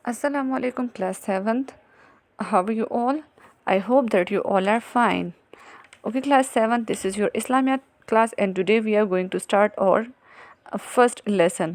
Assalamu alaikum, class 7th. How are you all? I hope that you all are fine. Okay, class 7th, this is your Islamiyat class and today we are going to start our first lesson.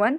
1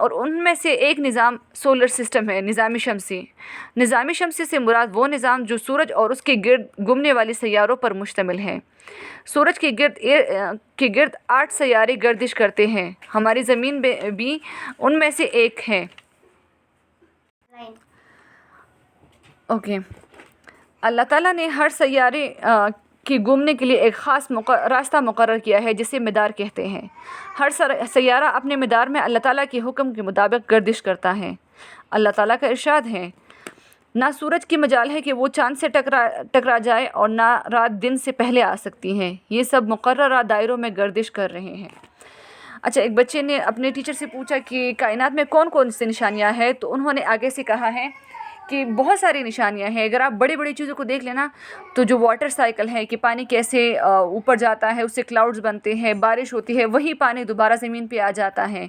اور ان میں سے ایک نظام solar system ہے، نظام شمسی۔ نظام شمسی سے مراد وہ نظام جو سورج اور اس کے گرد گھومنے والی سیاروں پر مشتمل ہے۔ سورج کے گرد 8 سیارے گردش کرتے ہیں، ہماری زمین بھی ان میں سے ایک ہے۔ اوکے، اللہ تعالیٰ نے ہر سیارے کے گھومنے کے لیے ایک خاص راستہ مقرر کیا ہے جسے مدار کہتے ہیں۔ ہر سیارہ اپنے مدار میں اللہ تعالیٰ کے حکم کے مطابق گردش کرتا ہے۔ اللہ تعالیٰ کا ارشاد ہے، نہ سورج کی مجال ہے کہ وہ چاند سے ٹکرا جائے اور نہ رات دن سے پہلے آ سکتی ہے، یہ سب مقررہ دائروں میں گردش کر رہے ہیں۔ اچھا، ایک بچے نے اپنے ٹیچر سے پوچھا کہ کائنات میں کون کون سی نشانیاں ہیں، تو انہوں نے آگے سے کہا ہے کہ بہت ساری نشانیاں ہیں۔ اگر آپ بڑی بڑی چیزوں کو دیکھ لینا تو جو واٹر سائیکل ہے کہ پانی کیسے اوپر جاتا ہے، اس سے کلاؤڈز بنتے ہیں، بارش ہوتی ہے، وہی پانی دوبارہ زمین پہ آ جاتا ہے۔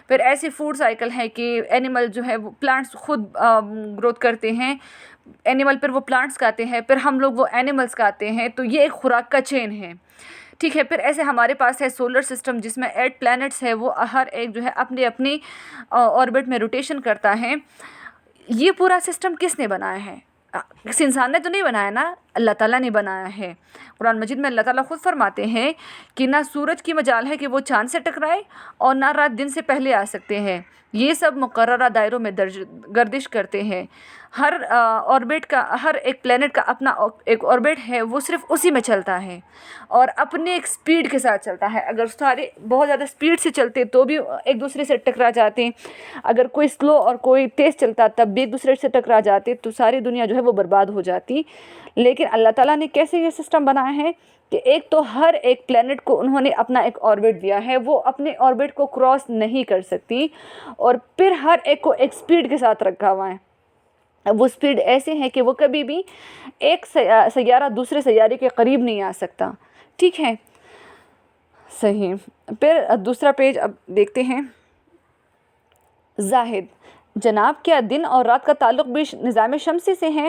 پھر ایسے فوڈ سائیکل ہے کہ اینیمل جو ہے وہ پلانٹس خود گروتھ کرتے ہیں، اینیمل پھر وہ پلانٹس کھاتے ہیں، پھر ہم لوگ وہ اینیملس کھاتے ہیں، تو یہ ایک خوراک کا چین ہے، ٹھیک ہے۔ پھر ایسے ہمارے پاس ہے سولر سسٹم جس میں 8 پلانٹس ہے، وہ ہر ایک جو ہے اپنی آربٹ میں روٹیشن کرتا ہے۔ یہ پورا سسٹم کس نے بنایا ہے؟ کسی انسان نے تو نہیں بنایا نا، اللہ تعالیٰ نے بنایا ہے۔ قرآن مجید میں اللہ تعالیٰ خود فرماتے ہیں کہ نہ سورج کی مجال ہے کہ وہ چاند سے ٹکرائے اور نہ رات دن سے پہلے آ سکتے ہیں، یہ سب مقررہ دائروں میں گردش کرتے ہیں۔ ہر آربٹ کا، ہر ایک پلینٹ کا اپنا ایک آربٹ ہے، وہ صرف اسی میں چلتا ہے اور اپنے ایک سپیڈ کے ساتھ چلتا ہے۔ اگر سارے بہت زیادہ سپیڈ سے چلتے تو بھی ایک دوسرے سے ٹکرا جاتے، اگر کوئی سلو اور کوئی تیز چلتا تب بھی ایک دوسرے سے ٹکرا جاتے، تو ساری دنیا جو ہے وہ برباد ہو جاتی۔ لیکن اللہ تعالیٰ نے کیسے یہ سسٹم بنایا ہے کہ ایک تو ہر ایک پلینٹ کو انہوں نے اپنا ایک آربٹ دیا ہے، وہ اپنے آربٹ کو کراس نہیں کر سکتی، اور پھر ہر ایک کو ایک سپیڈ کے ساتھ رکھا ہوا ہے۔ وہ سپیڈ ایسے ہیں کہ وہ کبھی بھی ایک سیارہ دوسرے سیارے کے قریب نہیں آ سکتا، ٹھیک ہے، صحیح۔ پھر دوسرا پیج اب دیکھتے ہیں۔ زاہد: جناب، کیا دن اور رات کا تعلق بھی نظام شمسی سے ہے؟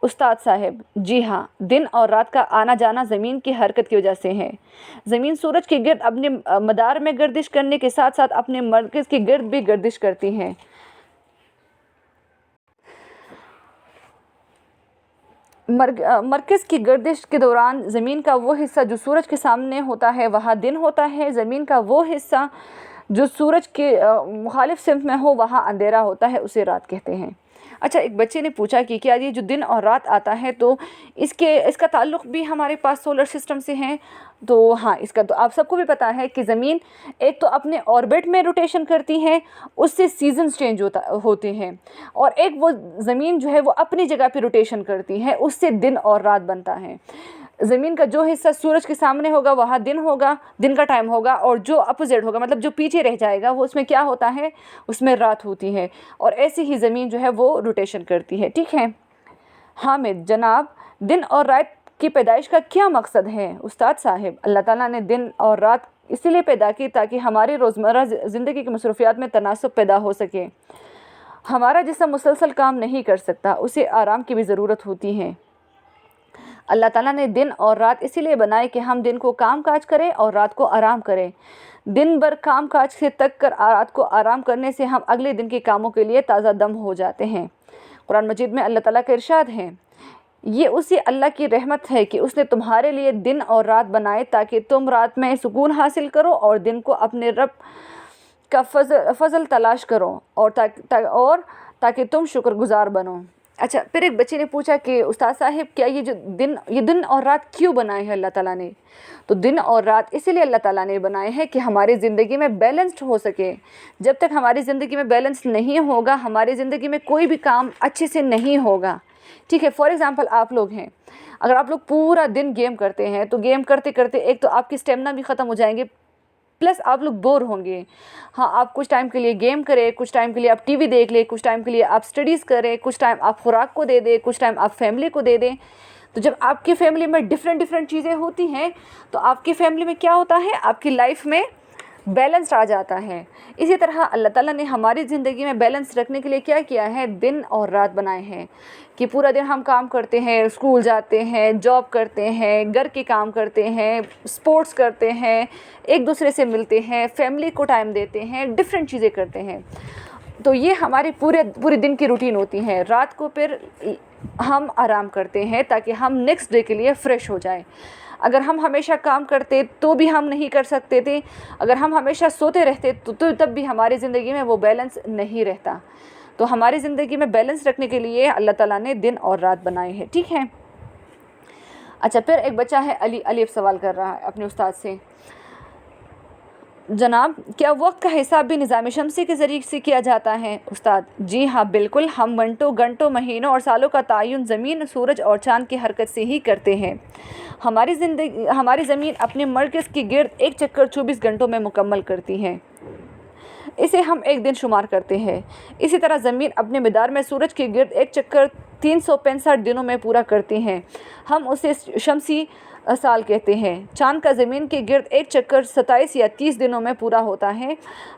استاد صاحب: جی ہاں، دن اور رات کا آنا جانا زمین کی حرکت کی وجہ سے ہے۔ زمین سورج کے گرد اپنے مدار میں گردش کرنے کے ساتھ ساتھ اپنے مرکز کے گرد بھی گردش کرتی ہے۔ مرکز کی گردش کے دوران زمین کا وہ حصہ جو سورج کے سامنے ہوتا ہے وہاں دن ہوتا ہے، زمین کا وہ حصہ جو سورج کے مخالف سمت میں ہو وہاں اندھیرا ہوتا ہے، اسے رات کہتے ہیں۔ اچھا، ایک بچے نے پوچھا کہ کیا یہ جو دن اور رات آتا ہے تو اس کا تعلق بھی ہمارے پاس سولر سسٹم سے ہے؟ تو ہاں، اس کا تو آپ سب کو بھی پتہ ہے کہ زمین ایک تو اپنے آربٹ میں روٹیشن کرتی ہے، اس سے سیزنز چینج ہوتے ہیں، اور ایک وہ زمین جو ہے وہ اپنی جگہ پہ روٹیشن کرتی ہے، اس سے دن اور رات بنتا ہے۔ زمین کا جو حصہ سورج کے سامنے ہوگا وہاں دن ہوگا، دن کا ٹائم ہوگا، اور جو اپوزٹ ہوگا مطلب جو پیچھے رہ جائے گا وہ اس میں کیا ہوتا ہے، اس میں رات ہوتی ہے، اور ایسی ہی زمین جو ہے وہ روٹیشن کرتی ہے، ٹھیک ہے۔ حامد: جناب، دن اور رات کی پیدائش کا کیا مقصد ہے؟ استاد صاحب: اللہ تعالیٰ نے دن اور رات اسی لیے پیدا کی تاکہ ہماری روزمرہ زندگی کی مصروفیات میں تناسب پیدا ہو سکے۔ ہمارا جسم مسلسل کام نہیں کر سکتا، اسے آرام کی بھی ضرورت ہوتی ہے۔ اللہ تعالیٰ نے دن اور رات اسی لیے بنائے کہ ہم دن کو کام کاج کریں اور رات کو آرام کریں۔ دن بھر کام کاج سے تک کر رات کو آرام کرنے سے ہم اگلے دن کے کاموں کے لیے تازہ دم ہو جاتے ہیں۔ قرآن مجید میں اللہ تعالیٰ کا ارشاد ہے، یہ اسی اللہ کی رحمت ہے کہ اس نے تمہارے لیے دن اور رات بنائے تاکہ تم رات میں سکون حاصل کرو اور دن کو اپنے رب کا فضل تلاش کرو، اور تاکہ تم شکر گزار بنو۔ اچھا، پھر ایک بچے نے پوچھا کہ استاد صاحب کیا یہ دن اور رات کیوں بنائے ہیں اللہ تعالیٰ نے؟ تو دن اور رات اسی لیے اللہ تعالیٰ نے بنائے ہیں کہ ہماری زندگی میں بیلنسڈ ہو سکے۔ جب تک ہماری زندگی میں بیلنس نہیں ہوگا ہماری زندگی میں کوئی بھی کام اچھے سے نہیں ہوگا، ٹھیک ہے۔ فار ایگزامپل آپ لوگ ہیں، اگر آپ لوگ پورا دن گیم کرتے ہیں تو گیم کرتے کرتے ایک تو آپ کی اسٹیمنا بھی ختم ہو جائیں گے، پلس آپ لوگ بور ہوں گے۔ ہاں، آپ کچھ ٹائم کے لیے گیم کریں، کچھ ٹائم کے لیے آپ ٹی وی دیکھ لیں، کچھ ٹائم کے لیے آپ اسٹڈیز کریں، کچھ ٹائم آپ خوراک کو دے دیں، کچھ ٹائم آپ فیملی کو دے دیں۔ تو جب آپ کی فیملی میں ڈفرینٹ چیزیں ہوتی ہیں تو آپ کی فیملی میں کیا ہوتا ہے، آپ کی لائف میں بیلنس آ جاتا ہے۔ اسی طرح اللہ تعالیٰ نے ہماری زندگی میں بیلنس رکھنے کے لیے کیا کیا ہے، دن اور رات بنائے ہیں کہ پورا دن ہم کام کرتے ہیں، اسکول جاتے ہیں، جاب کرتے ہیں، گھر کے کام کرتے ہیں، سپورٹس کرتے ہیں، ایک دوسرے سے ملتے ہیں، فیملی کو ٹائم دیتے ہیں، ڈفرینٹ چیزیں کرتے ہیں۔ تو یہ ہماری پورے دن کی روٹین ہوتی ہے۔ رات کو پھر ہم آرام کرتے ہیں تاکہ ہم نیکسٹ ڈے کے لیے فریش ہو جائیں۔ اگر ہم ہمیشہ کام کرتے تو بھی ہم نہیں کر سکتے تھے، اگر ہم ہمیشہ سوتے رہتے تو تب بھی ہماری زندگی میں وہ بیلنس نہیں رہتا۔ تو ہماری زندگی میں بیلنس رکھنے کے لیے اللہ تعالیٰ نے دن اور رات بنائے ہیں، ٹھیک ہے۔ اچھا، پھر ایک بچہ ہے علی اب سوال کر رہا ہے اپنے استاد سے، جناب کیا وقت کا حساب بھی نظام شمسی کے ذریعے سے کیا جاتا ہے؟ استاد جی ہاں بالکل، ہم گھنٹوں مہینوں اور سالوں کا تعین زمین، سورج اور چاند کی حرکت سے ہی کرتے ہیں۔ ہماری زمین اپنے مرکز کے گرد ایک چکر 24 گھنٹوں میں مکمل کرتی ہے، اسے ہم ایک دن شمار کرتے ہیں۔ اسی طرح زمین اپنے مدار میں سورج کے گرد ایک چکر 365 دنوں میں پورا کرتی ہے، ہم اسے شمسی سال کہتے ہیں۔ چاند کا زمین کے گرد ایک چکر 27 یا 30 دنوں میں پورا ہوتا ہے،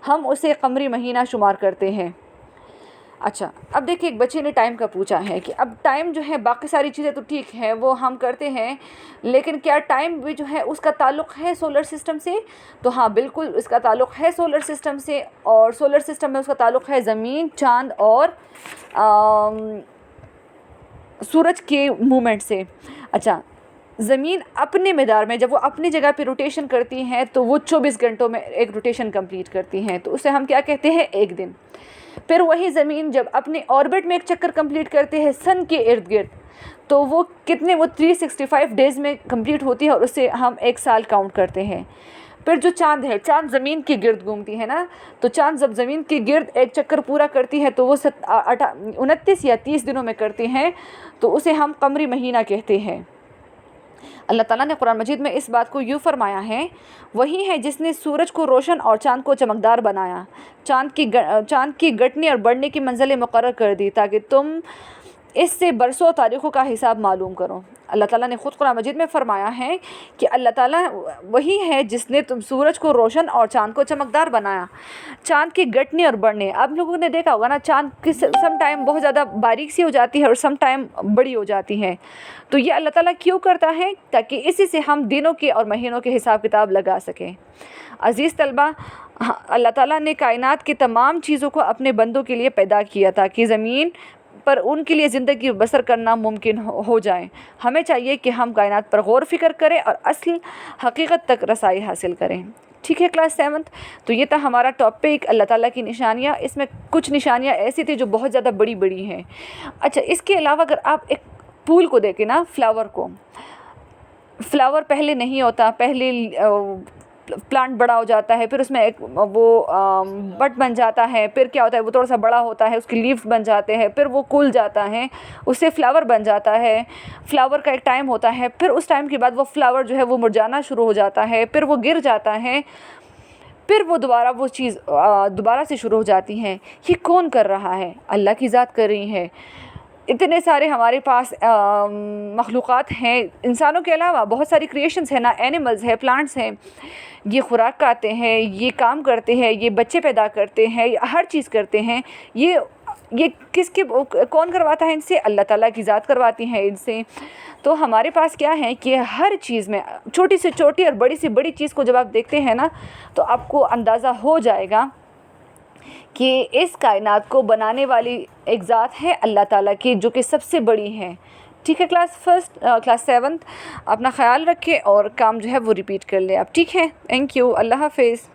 ہم اسے قمری مہینہ شمار کرتے ہیں۔ اچھا، اب دیکھیں ایک بچے نے ٹائم کا پوچھا ہے کہ اب ٹائم جو ہے، باقی ساری چیزیں تو ٹھیک ہے وہ ہم کرتے ہیں، لیکن کیا ٹائم بھی جو ہے اس کا تعلق ہے سولر سسٹم سے؟ تو ہاں بالکل اس کا تعلق ہے سولر سسٹم سے، اور سولر سسٹم میں اس کا تعلق ہے زمین، چاند اور سورج کے موومنٹ سے۔ اچھا، زمین اپنے مدار میں جب وہ اپنی جگہ پہ روٹیشن کرتی ہیں تو وہ 24 گھنٹوں میں ایک روٹیشن کمپلیٹ کرتی ہیں، تو اسے ہم کیا کہتے ہیں، ایک دن۔ پھر وہی زمین جب اپنے آربٹ میں ایک چکر کمپلیٹ کرتے ہیں سن کے ارد گرد، تو وہ 365 ڈیز میں کمپلیٹ ہوتی ہے، اور اسے ہم ایک سال کاؤنٹ کرتے ہیں۔ پھر جو چاند ہے، چاند زمین کے گرد گھومتی ہے نا، تو چاند جب زمین کے گرد ایک چکر پورا کرتی ہے تو وہ 29 یا 30 دنوں میں کرتے ہیں، تو اسے ہم قمری مہینہ کہتے ہیں۔ اللہ تعالیٰ نے قرآن مجید میں اس بات کو یوں فرمایا ہے، وہی ہے جس نے سورج کو روشن اور چاند کو چمکدار بنایا، چاند کی گھٹنے اور بڑھنے کی منزلیں مقرر کر دی تاکہ تم اس سے برسوں تاریخوں کا حساب معلوم کرو۔ اللہ تعالیٰ نے خود قرآن مجید میں فرمایا ہے کہ اللہ تعالیٰ وہی ہے جس نے سورج کو روشن اور چاند کو چمکدار بنایا، چاند کی گھٹنے اور بڑھنے۔ آپ لوگوں نے دیکھا ہوگا نا، چاند کی سم ٹائم بہت زیادہ باریک سی ہو جاتی ہے اور سم ٹائم بڑی ہو جاتی ہے، تو یہ اللہ تعالیٰ کیوں کرتا ہے؟ تاکہ اسی سے ہم دنوں کے اور مہینوں کے حساب کتاب لگا سکیں۔ عزیز طلبہ، اللہ تعالیٰ نے کائنات کی تمام چیزوں کو اپنے بندوں کے لیے پیدا کیا تاکہ زمین پر ان کے لیے زندگی بسر کرنا ممکن ہو جائے۔ ہمیں چاہیے کہ ہم کائنات پر غور و فکر کریں اور اصل حقیقت تک رسائی حاصل کریں، ٹھیک ہے کلاس 7؟ تو یہ تھا ہمارا ٹاپک اللہ تعالیٰ کی نشانیاں۔ اس میں کچھ نشانیاں ایسی تھیں جو بہت زیادہ بڑی بڑی ہیں۔ اچھا، اس کے علاوہ اگر آپ ایک پھول کو دیکھیں نا، فلاور پہلے نہیں ہوتا، پہلے پلانٹ بڑا ہو جاتا ہے، پھر اس میں ایک وہ بٹ بن جاتا ہے، پھر کیا ہوتا ہے وہ تھوڑا سا بڑا ہوتا ہے، اس کی لیوز بن جاتے ہیں، پھر وہ کھل جاتا ہے، اس سے فلاور بن جاتا ہے۔ فلاور کا ایک ٹائم ہوتا ہے، پھر اس ٹائم کے بعد وہ فلاور جو ہے وہ مرجھانا شروع ہو جاتا ہے، پھر وہ گر جاتا ہے، پھر وہ چیز دوبارہ سے شروع ہو جاتی ہیں۔ یہ کون کر رہا ہے؟ اللہ کی ذات کر رہی ہے۔ اتنے سارے ہمارے پاس مخلوقات ہیں، انسانوں کے علاوہ بہت ساری کریشنز ہیں نا، اینیملز ہیں، پلانٹس ہیں، یہ خوراک کھاتے ہیں، یہ کام کرتے ہیں، یہ بچے پیدا کرتے ہیں، ہر چیز کرتے ہیں۔ یہ کون کرواتا ہے ان سے؟ اللہ تعالیٰ کی ذات کرواتی ہے ان سے۔ تو ہمارے پاس کیا ہے کہ ہر چیز میں چھوٹی سے چھوٹی اور بڑی سے بڑی چیز کو جب آپ دیکھتے ہیں نا، تو آپ کو اندازہ ہو جائے گا کہ اس کائنات کو بنانے والی ایک ذات ہے اللہ تعالیٰ کی، جو کہ سب سے بڑی ہے، ٹھیک ہے کلاس 7؟ اپنا خیال رکھیں اور کام جو ہے وہ ریپیٹ کر لیں آپ، ٹھیک ہے؟ تھینک یو، اللہ حافظ۔